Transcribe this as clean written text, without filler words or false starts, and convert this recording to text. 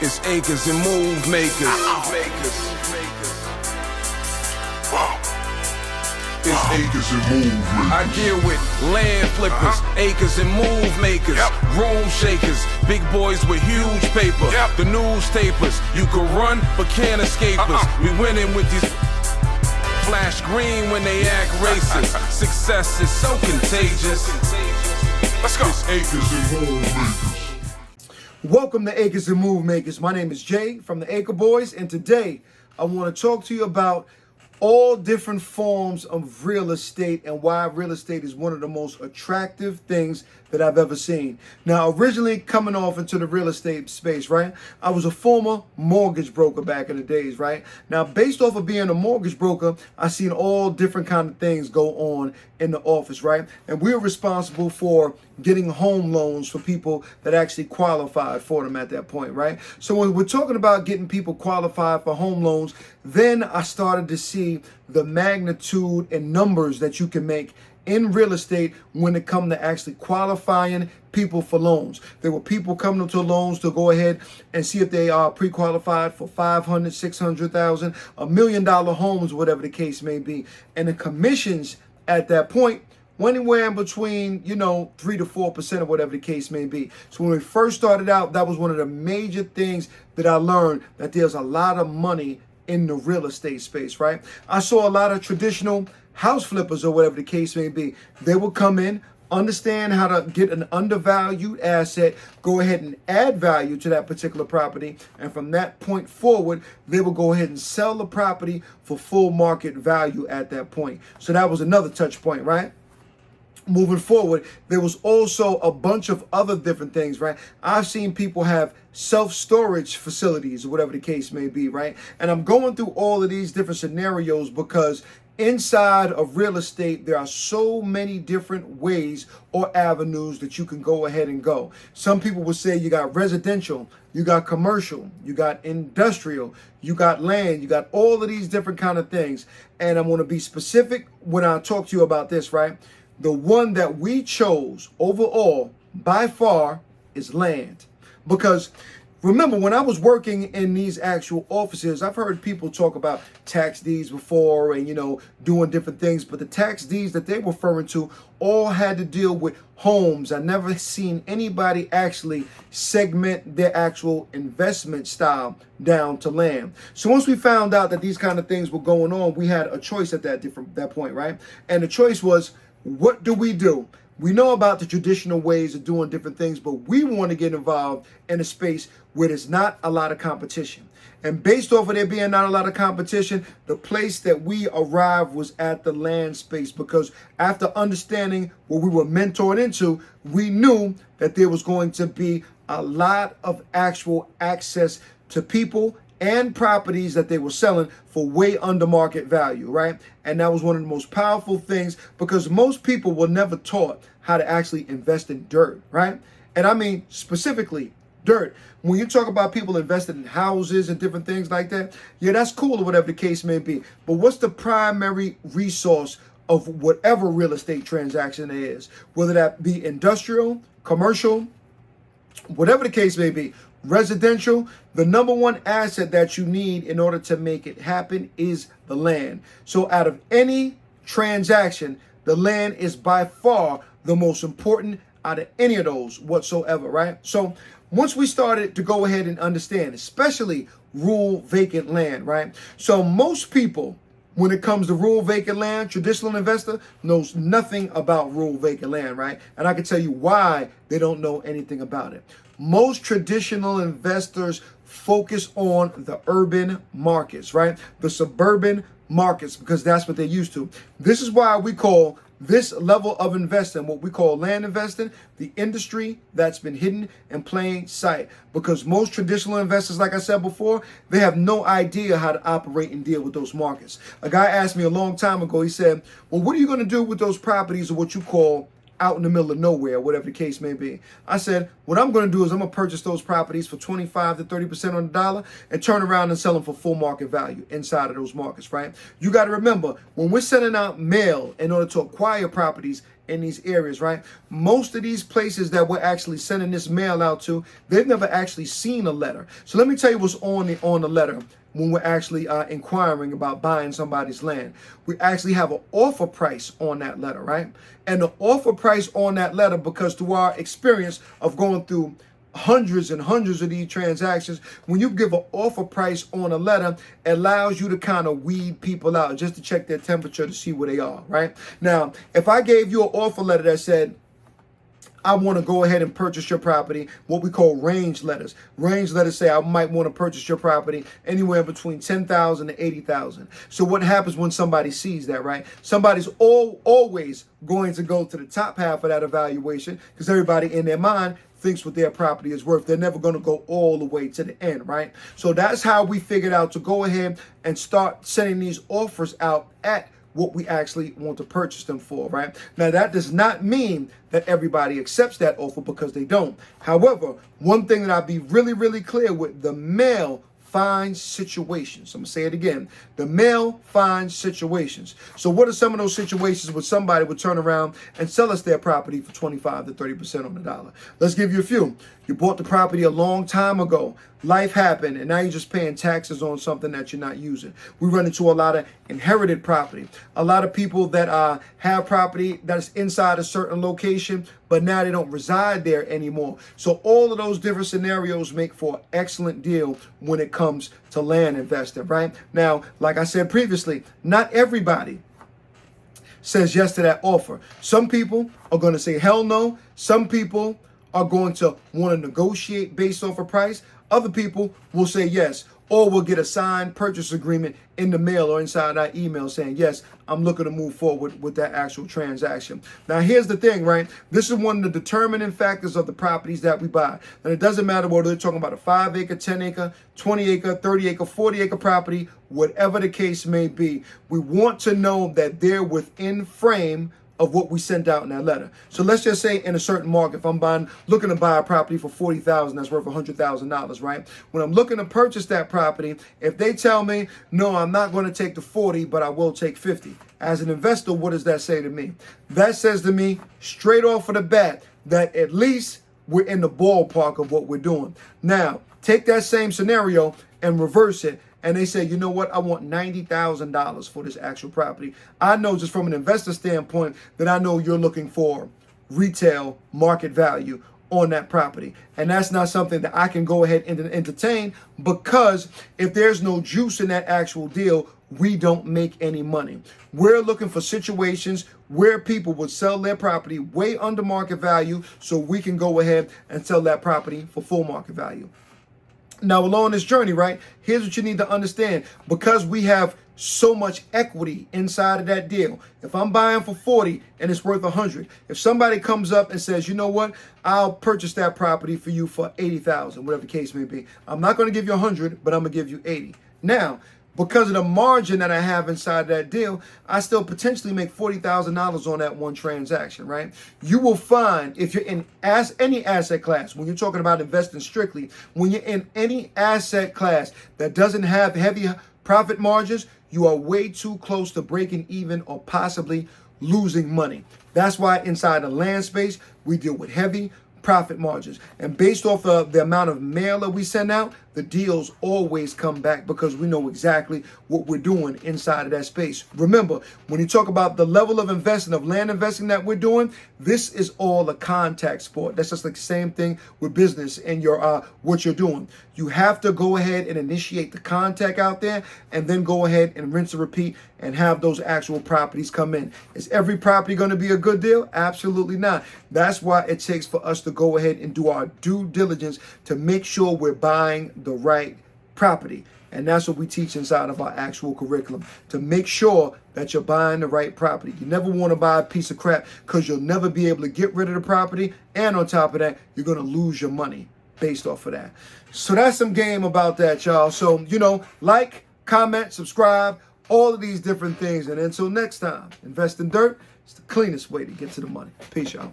It's acres and move makers. It's acres and move makers. I deal with land flippers, acres and move makers, room shakers, big boys with huge paper, the newspapers. You can run but can't escape us. We winning with these flash green when they act racist. Success is so contagious. Let's go. It's acres and move makers. Welcome to Acres and Move Makers. My name is Jay from the Acre Boys, and today I want to talk to you about all different forms of real estate and why real estate is one of the most attractive things that I've ever seen. Now, originally coming off into the real estate space, right? I was a former mortgage broker back in the days, right? Now, based off of being a mortgage broker, I seen all different kind of things go on in the office, right? And we were responsible for getting home loans for people that actually qualified for them at that point, right? So when we're talking about getting people qualified for home loans, then I started to see the magnitude and numbers that you can make in real estate when it comes to actually qualifying people for loans. There were people coming into loans to go ahead and see if they are pre-qualified for $500,000, $600,000, $1 million homes, whatever the case may be. And the commissions at that point went anywhere in between, 3 to 4% or whatever the case may be. So when we first started out, that was one of the major things that I learned, that there's a lot of money in the real estate space, right? I saw a lot of traditional house flippers or whatever the case may be. They would come in, understand how to get an undervalued asset, go ahead and add value to that particular property, and from that point forward, they will go ahead and sell the property for full market value at that point. So that was another touch point, right? Moving forward, there was also a bunch of other different things, right? I've seen people have self-storage facilities or whatever the case may be, right? And I'm going through all of these different scenarios because inside of real estate, there are so many different ways or avenues that you can go ahead and go. Some people will say you got residential, you got commercial, you got industrial, you got land, you got all of these different kind of things. And I'm going to be specific when I talk to you about this, right? The one that we chose overall by far is land. Because remember, when I was working in these actual offices, I've heard people talk about tax deeds before and, doing different things. But the tax deeds that they were referring to all had to deal with homes. I never seen anybody actually segment their actual investment style down to land. So once we found out that these kind of things were going on, we had a choice at that point, right? And the choice was, what do? We know about the traditional ways of doing different things, but we want to get involved in a space where there's not a lot of competition. And based off of there being not a lot of competition, the place that we arrived was at the land space, because after understanding what we were mentored into, we knew that there was going to be a lot of actual access to people and properties that they were selling for way under market value, right? And that was one of the most powerful things, because most people were never taught how to actually invest in dirt, right? And I mean specifically dirt. When you talk about people investing in houses and different things like that, yeah, that's cool or whatever the case may be. But what's the primary resource of whatever real estate transaction there is? Whether that be industrial, commercial, whatever the case may be, residential, the number one asset that you need in order to make it happen is the land. So out of any transaction, the land is by far the most important out of any of those whatsoever, right? So once we started to go ahead and understand, especially rural vacant land, right? So most people, when it comes to rural vacant land, traditional investor knows nothing about rural vacant land, right? And I can tell you why they don't know anything about it. Most traditional investors focus on the urban markets, right? The suburban markets, because that's what they're used to. This is why we call this level of investing, what we call land investing, the industry that's been hidden in plain sight. Because most traditional investors, like I said before, they have no idea how to operate and deal with those markets. A guy asked me a long time ago, he said, well, what are you going to do with those properties, or what you call out in the middle of nowhere, whatever the case may be? I said, what I'm going to do is I'm going to purchase those properties for 25 to 30% on the dollar and turn around and sell them for full market value inside of those markets, right? You got to remember, when we're sending out mail in order to acquire properties in these areas, right? Most of these places that we're actually sending this mail out to, they've never actually seen a letter. So let me tell you what's on the letter when we're actually inquiring about buying somebody's land. We actually have an offer price on that letter, right? And the offer price on that letter, because through our experience of going through hundreds and hundreds of these transactions, when you give an offer price on a letter, it allows you to kind of weed people out just to check their temperature to see where they are, right? Now, if I gave you an offer letter that said, I want to go ahead and purchase your property, what we call range letters. Range letters say I might want to purchase your property anywhere between $10,000 to $80,000. So what happens when somebody sees that, right? Somebody's always going to go to the top half of that evaluation because everybody in their mind thinks what their property is worth. They're never going to go all the way to the end, right? So that's how we figured out to go ahead and start sending these offers out at what we actually want to purchase them for, right? Now, that does not mean that everybody accepts that offer, because they don't. However, one thing that I'll be really, really clear with, the mail finds situations. I'm going to say it again. The mail finds situations. So what are some of those situations where somebody would turn around and sell us their property for 25 to 30% on the dollar? Let's give you a few. You bought the property a long time ago. Life happened, and now you're just paying taxes on something that you're not using. We run into a lot of inherited property. A lot of people that have property that's inside a certain location, but now they don't reside there anymore. So all of those different scenarios make for an excellent deal when it comes to land investing, right? Now, like I said previously, not everybody says yes to that offer. Some people are going to say hell no. Some people are going to want to negotiate based off a price. Other people will say yes, or will get a signed purchase agreement in the mail or inside our email saying, yes, I'm looking to move forward with that actual transaction. Now, here's the thing, right? This is one of the determining factors of the properties that we buy. And it doesn't matter whether they're talking about a 5-acre, 10-acre, 20-acre, 30-acre, 40-acre property, whatever the case may be. We want to know that they're within frame of what we sent out in that letter. So let's just say in a certain market, if I'm looking to buy a property for $40,000 that's worth $100,000, right? When I'm looking to purchase that property, if they tell me, no, I'm not going to take the 40, but I will take 50. As an investor, what does that say to me? That says to me straight off of the bat that at least we're in the ballpark of what we're doing. Now, take that same scenario and reverse it. And they say, you know what, I want $90,000 for this actual property. I know just from an investor standpoint that I know you're looking for retail market value on that property. And that's not something that I can go ahead and entertain, because if there's no juice in that actual deal, we don't make any money. We're looking for situations where people would sell their property way under market value so we can go ahead and sell that property for full market value. Now, along this journey, right, here's what you need to understand. Because we have so much equity inside of that deal, if I'm buying for 40 and it's worth 100, if somebody comes up and says, you know what, I'll purchase that property for you for 80,000, whatever the case may be, I'm not going to give you 100, but I'm going to give you 80. Now, because of the margin that I have inside that deal, I still potentially make $40,000 on that one transaction, right? You will find, if you're in any asset class, when you're talking about investing strictly, when you're in any asset class that doesn't have heavy profit margins, you are way too close to breaking even or possibly losing money. That's why inside the land space, we deal with heavy profit margins. And based off of the amount of mail that we send out, the deals always come back because we know exactly what we're doing inside of that space. Remember, when you talk about the level of investing, of land investing that we're doing, this is all a contact sport. That's just like the same thing with business and your what you're doing. You have to go ahead and initiate the contact out there and then go ahead and rinse and repeat and have those actual properties come in. Is every property going to be a good deal? Absolutely not. That's why it takes for us to go ahead and do our due diligence to make sure we're buying the right property. And that's what we teach inside of our actual curriculum, to make sure that you're buying the right property. You never want to buy a piece of crap because you'll never be able to get rid of the property. And on top of that, you're going to lose your money based off of that. So that's some game about that, y'all. So, like, comment, subscribe, all of these different things. And until next time, invest in dirt. It's the cleanest way to get to the money. Peace, y'all.